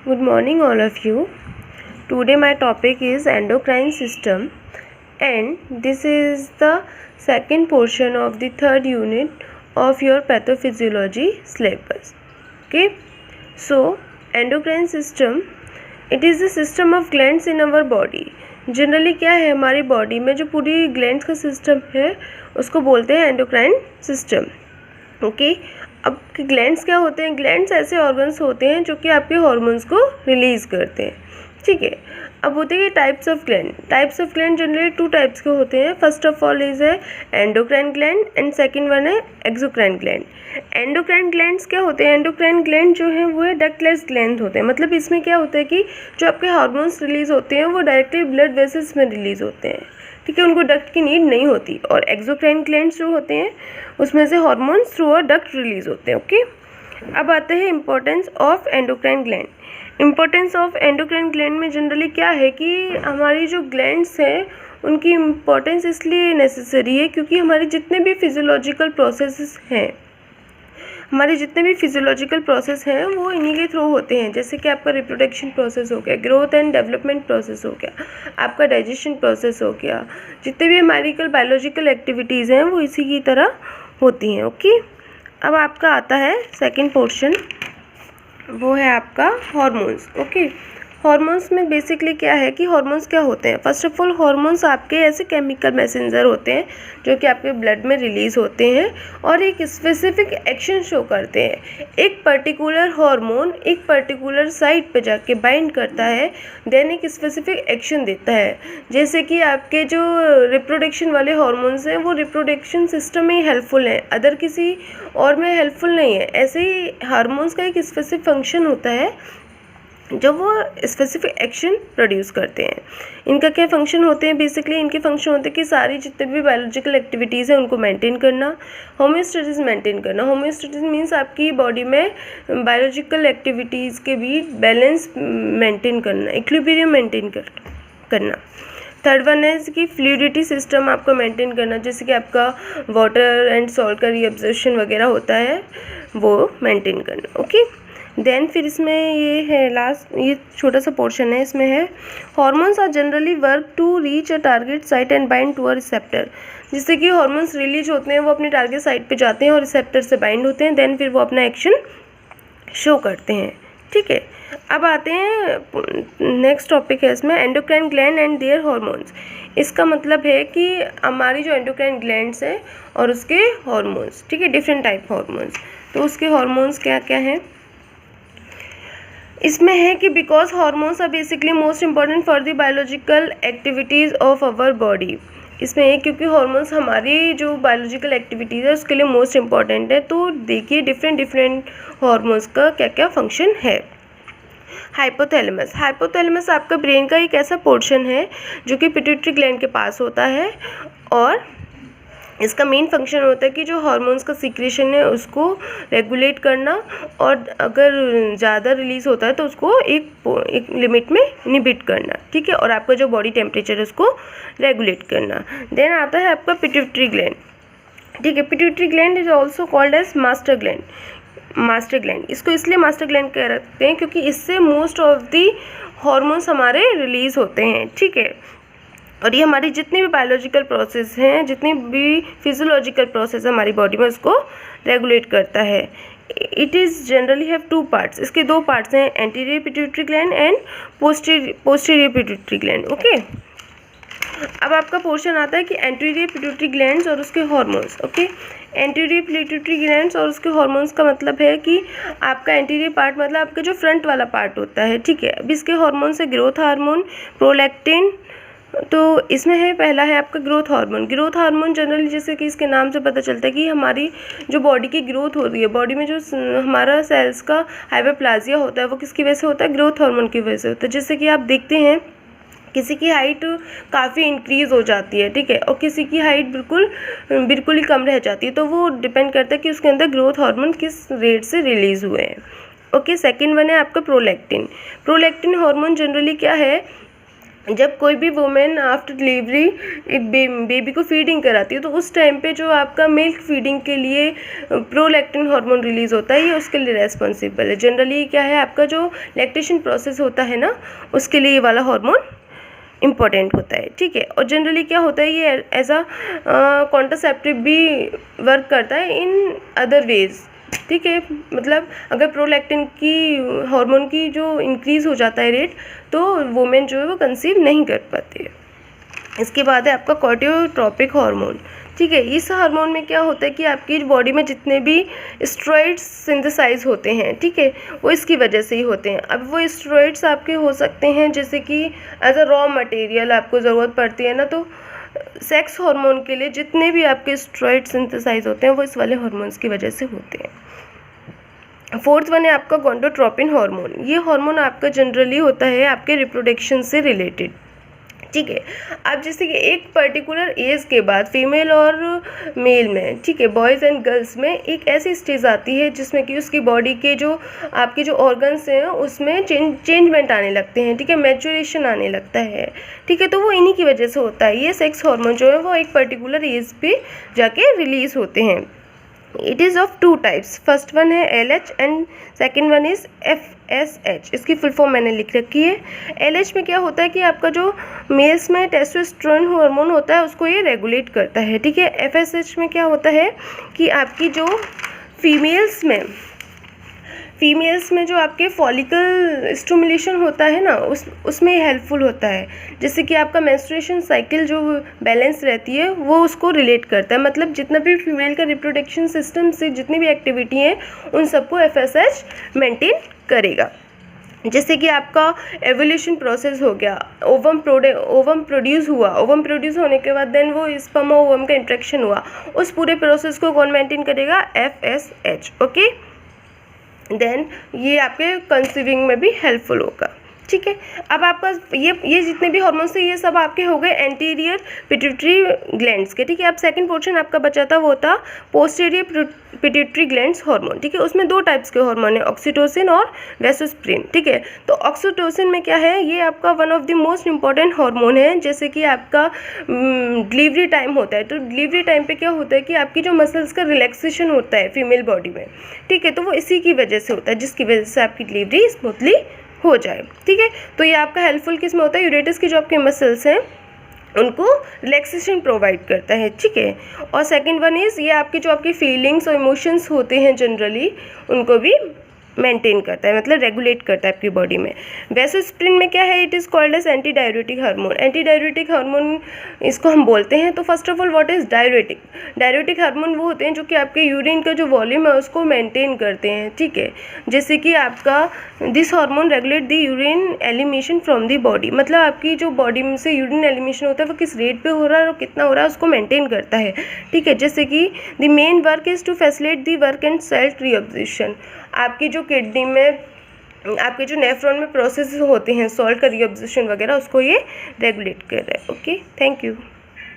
Good morning all of you. Today my topic is endocrine system and this is the second portion of the third unit of your pathophysiology syllabus. Okay. So endocrine system, it is the system of glands in our body. Generally क्या है हमारी body में जो पूरी glands का system है उसको बोलते हैं एंडोक्राइन सिस्टम. ओके. अब ग्लैंड्स क्या होते हैं? ग्लैंड्स ऐसे ऑर्गन्स होते हैं जो कि आपके हार्मोन्स को रिलीज़ करते हैं. ठीक है. अब होते हैं types of gland. Types of gland generally 2 types के होते हैं. फर्स्ट ऑफ ऑल इज है endocrine gland and second one है एक्सोक्राइन ग्लैंड. एंडोक्राइन ग्लैंड्स क्या होते हैं? एंडोक्राइन ग्लैंड जो है वो है डक्टलेस ग्लैंड होते हैं. मतलब इसमें क्या होता है कि जो आपके हार्मोन्स रिलीज़ होते हैं वो डायरेक्टली ब्लड वेसल्स में रिलीज़ होते हैं. ठीक है. उनको डक्ट की नीड नहीं होती. और एक्सोक्राइन ग्लैंड्स जो होते हैं उसमें से hormones through a duct release होते हैं. ओके. अब आते हैं importance of endocrine gland. Importance of endocrine gland में जनरली क्या है कि हमारी जो ग्लैंड्स हैं उनकी इम्पोर्टेंस इसलिए नेसेसरी है क्योंकि हमारे जितने भी फिजियोलॉजिकल प्रोसेसेस हैं वो इन्हीं के थ्रू होते हैं. जैसे कि आपका रिप्रोडक्शन प्रोसेस हो गया, ग्रोथ एंड डेवलपमेंट प्रोसेस हो गया, आपका डाइजेशन प्रोसेस हो गया, जितने भी हमारी बायोलॉजिकल एक्टिविटीज़ हैं वो इसी की तरह होती हैं. ओके. अब आपका आता है सेकंड पोर्शन, वो है आपका हार्मोन्स. ओके. हार्मोन्स में बेसिकली क्या है कि हार्मोन्स क्या होते हैं? फर्स्ट ऑफ ऑल हार्मोन्स आपके ऐसे केमिकल मैसेंजर होते हैं जो कि आपके ब्लड में रिलीज़ होते हैं और एक स्पेसिफिक एक्शन शो करते हैं. एक पर्टिकुलर हार्मोन एक पर्टिकुलर साइट पे जाके बाइंड करता है, देन एक स्पेसिफिक एक्शन देता है. जैसे कि आपके जो रिप्रोडक्शन वाले हार्मोन्स हैं वो रिप्रोडक्शन सिस्टम में ही हेल्पफुल हैं, अदर किसी और में हेल्पफुल नहीं है. ऐसे ही हार्मोन्स का एक स्पेसिफिक फंक्शन होता है जो वो स्पेसिफिक एक्शन प्रोड्यूस करते हैं. इनका क्या फंक्शन होते हैं? बेसिकली इनके फंक्शन होते हैं कि सारी जितने भी बायोलॉजिकल एक्टिविटीज़ हैं उनको मेंटेन करना, होम्योस्टेसिस मेंटेन करना. होम्योस्टेसिस मीन्स आपकी बॉडी में बायोलॉजिकल एक्टिविटीज़ के बीच बैलेंस मेंटेन करना, इक्विलिब्रियम मेंटेन करना. थर्ड वन है कि फ्लूइडिटी सिस्टम आपको मेंटेन करना, जैसे कि आपका वाटर एंड सॉल्ट का रीअब्जॉर्प्शन वगैरह होता है वो मेंटेन करना. ओके. देन फिर इसमें ये है लास्ट, ये छोटा सा पोर्शन है, इसमें है hormones are generally work to reach a target site and bind to a receptor. जिससे कि हार्मोन्स रिलीज होते हैं वो अपने टारगेट साइट पे जाते हैं और रिसेप्टर से बाइंड होते हैं, देन फिर वो अपना एक्शन शो करते हैं. ठीक है. अब आते हैं नेक्स्ट टॉपिक है इसमें endocrine gland and their hormones. इसका मतलब है कि हमारी जो एंडोक्राइन ग्लैंड्स हैं और उसके हार्मोन्स. ठीक है. Different type hormones. तो उसके हार्मोन्स क्या क्या हैं इसमें है कि because hormones are basically most important for the biological activities of our body. इसमें है क्योंकि हार्मोन्स हमारी जो बायोलॉजिकल एक्टिविटीज़ है उसके लिए मोस्ट इम्पॉर्टेंट है. तो देखिए डिफरेंट हार्मोन्स का क्या क्या फंक्शन है. हाइपोथैलेमस. हाइपोथैलेमस आपका ब्रेन का एक ऐसा पोर्शन है जो कि पिट्यूटरी ग्लैंड के पास होता है और इसका मेन फंक्शन होता है कि जो हार्मोन्स का सीक्रेशन है उसको रेगुलेट करना और अगर ज़्यादा रिलीज़ होता है तो उसको एक लिमिट में इनहिबिट करना. ठीक है. और आपका जो बॉडी टेम्परेचर है उसको रेगुलेट करना. देन आता है आपका पिट्यूटरी ग्लैंड. ठीक है. Pituitary gland is also called as master gland. Master gland इसको इसलिए मास्टर ग्लैंड कहते हैं क्योंकि इससे मोस्ट ऑफ दी हार्मोन्स हमारे रिलीज़ होते हैं. ठीक है. और ये हमारी जितनी भी बायोलॉजिकल प्रोसेस हैं, जितनी भी फिजियोलॉजिकल प्रोसेस हमारी बॉडी में उसको रेगुलेट करता है. It is generally have 2 parts. इसके 2 पार्ट्स हैं, anterior pituitary gland and posterior pituitary gland. Okay. अब आपका पोर्शन आता है कि एंटीरियर पिट्यूटरी ग्लैंड्स और उसके hormones. Okay. Anterior pituitary glands और उसके हार्मोन्स का मतलब है कि आपका एंटीरियर पार्ट मतलब आपका जो फ्रंट वाला पार्ट होता है. ठीक है. अब इसके हार्मोन्स है ग्रोथ हार्मोन, प्रोलैक्टिन. तो इसमें है पहला है आपका growth hormone. Growth hormone generally जैसे कि इसके नाम से पता चलता है कि हमारी जो बॉडी की ग्रोथ हो रही है, बॉडी में जो हमारा सेल्स का हाइपरप्लाजिया होता है वो किसकी वजह से होता है? ग्रोथ हार्मोन की वजह से होता है. जैसे कि आप देखते हैं किसी की हाइट काफ़ी इंक्रीज़ हो जाती है. ठीक है. और किसी की हाइट बिल्कुल ही कम रह जाती है. तो वो डिपेंड करता है कि उसके अंदर ग्रोथ हार्मोन किस रेट से रिलीज़ हुए हैं. ओके. सेकेंड वन है आपका प्रोलैक्टिन. प्रोलैक्टिन हार्मोन जनरली क्या है जब कोई भी वुमेन आफ्टर डिलीवरी एक बेबी को फीडिंग कराती है तो उस टाइम पे जो आपका मिल्क फीडिंग के लिए प्रोलैक्टिन हार्मोन रिलीज़ होता है, ये उसके लिए रेस्पॉन्सिबल है। जनरली क्या है, आपका जो लैक्टेशन प्रोसेस होता है ना, उसके लिए ये वाला हार्मोन इम्पॉर्टेंट होता है, ठीक है। और जनरली क्या होता है, ये एज अ कॉन्ट्रासेप्टिव भी वर्क करता है इन अदर वेज, ठीक है। मतलब अगर प्रोलैक्टिन की हार्मोन की जो इंक्रीज़ हो जाता है रेट, तो वुमेन जो है वो कंसीव नहीं कर पाती है। इसके बाद है आपका कॉर्टियोट्रोपिक हार्मोन, ठीक है। इस हार्मोन में क्या होता है कि आपकी बॉडी में जितने भी स्टेरॉइड्स सिंथेसाइज होते हैं, ठीक है, वो इसकी वजह से ही होते हैं। अब वो स्टेरॉइड्स आपके हो सकते हैं जैसे कि एज अ रॉ मटेरियल आपको ज़रूरत पड़ती है ना, तो सेक्स हार्मोन के लिए जितने भी आपके स्टेरॉइड सिंथेसाइज होते हैं वो इस वाले हार्मोन्स की वजह से होते हैं। फोर्थ वन है आपका गोनाडोट्रोपिन हार्मोन। ये हार्मोन आपका जनरली होता है आपके रिप्रोडक्शन से रिलेटेड, ठीक है। अब जैसे कि एक पर्टिकुलर एज के बाद फीमेल और मेल में, ठीक है, बॉयज़ एंड गर्ल्स में एक ऐसी स्टेज आती है जिसमें कि उसकी बॉडी के जो आपके जो ऑर्गन्स हैं उसमें चेंजमेंट आने लगते हैं, ठीक है, मैच्योरेशन आने लगता है, ठीक है। तो वो इन्हीं की वजह से होता है। ये सेक्स हार्मोन जो है वो एक पर्टिकुलर एज पे जाके रिलीज़ होते हैं। It is of two types. First one है LH and second one is FSH। इसकी फुल फॉर्म मैंने लिख रखी है। LH में क्या होता है कि आपका जो मेल्स में टेस्टोस्टेरोन हार्मोन होता है उसको ये रेगुलेट करता है, ठीक है। FSH में क्या होता है कि आपकी जो फीमेल्स में जो आपके फॉलिकल स्टिमुलेशन होता है ना, उसमें हेल्पफुल होता है। जैसे कि आपका मेंस्ट्रुएशन साइकिल जो बैलेंस रहती है वो उसको रिलेट करता है। मतलब जितना भी फीमेल का रिप्रोडक्शन सिस्टम से जितनी भी एक्टिविटी हैं उन सबको FSH मेंटेन करेगा। जैसे कि आपका एवोल्यूशन प्रोसेस हो गया, ओवम प्रोड्यूस हुआ, ओवम प्रोड्यूस होने के बाद देन वो स्पर्म और ओवम का इंट्रैक्शन हुआ, उस पूरे प्रोसेस को कौन मेंटेन करेगा? FSH, okay. देन ये आपके कंसीविंग में भी हेल्पफुल होगा, ठीक है। अब आपका ये जितने भी हार्मोन्स थे ये सब आपके हो गए एंटीरियर पिट्यूटरी ग्लैंड्स के, ठीक है। अब सेकंड पोर्शन आपका बचा था वो था पोस्टीरियर पिट्यूटरी ग्लैंड्स हार्मोन, ठीक है। उसमें दो टाइप्स के हार्मोन है, ऑक्सीटोसिन और वेसोस्प्रिन, ठीक है। तो ऑक्सीटोसिन में क्या है, ये आपका one of the most important hormone है। जैसे कि आपका डिलीवरी टाइम होता है, तो डिलीवरी टाइम पे क्या होता है कि आपकी जो मसल्स का रिलैक्सेशन होता है फीमेल बॉडी में, ठीक है, तो वो इसी की वजह से होता है, जिसकी वजह से आपकी डिलीवरी स्मूथली हो जाए, ठीक है। तो ये आपका हेल्पफुल किस में होता है? यूरेटस की जो आपके मसल्स हैं उनको रिलैक्सेशन प्रोवाइड करता है, ठीक है। और सेकंड वन इज़ ये आपकी जो आपकी फीलिंग्स और इमोशंस होते हैं जनरली उनको भी मेंटेन करता है, मतलब रेगुलेट करता है आपकी बॉडी में। वेसोस्प्रिन में क्या है, it is called as anti diuretic hormone. Anti diuretic hormone इसको हम बोलते हैं। तो first of all what is diuretic? Diuretic hormone वो होते हैं जो कि आपके यूरिन का जो वॉल्यूम है उसको मेंटेन करते हैं, ठीक है। जैसे कि आपका this hormone regulate the urine elimination from the body, मतलब आपकी जो बॉडी में से यूरिन एलिमिनेशन होता है वो किस रेट पे हो रहा है और कितना हो रहा है उसको मेंटेन करता है, ठीक है। जैसे कि the main work is to facilitate the work and self reabsorption. आपकी जो किडनी में आपके जो नेफ्रॉन में प्रोसेस होते हैं सॉल्ट का रीअब्जॉर्प्शन वगैरह, उसको ये रेगुलेट कर रहा है, ओके। Thank you.